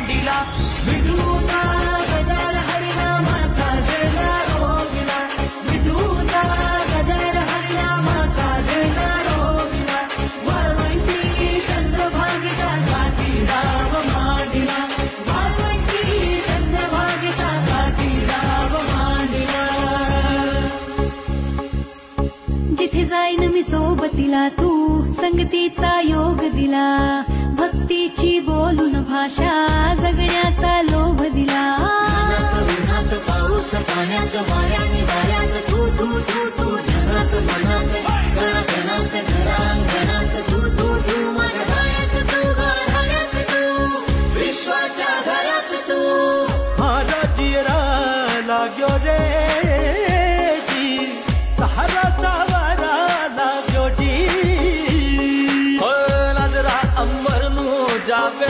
मांडिला विठूचा गजर हरिनामाचा जयला रोविला विठूचा गजर हरिनामाचा जयला रोविला वाळवंटी चंद्रभागेच्या काठी राव मांडिला वाळवंटी चंद्रभागेच्या काठी राव मांडिला जिथे जाईन मी सोबतीला तू संगतीचा योग दिला भक्तीची बोलून भाषा जगण्याचा लोभ दिला उन्हात पाऊस पाण्यात वाऱ्यात तू तू तू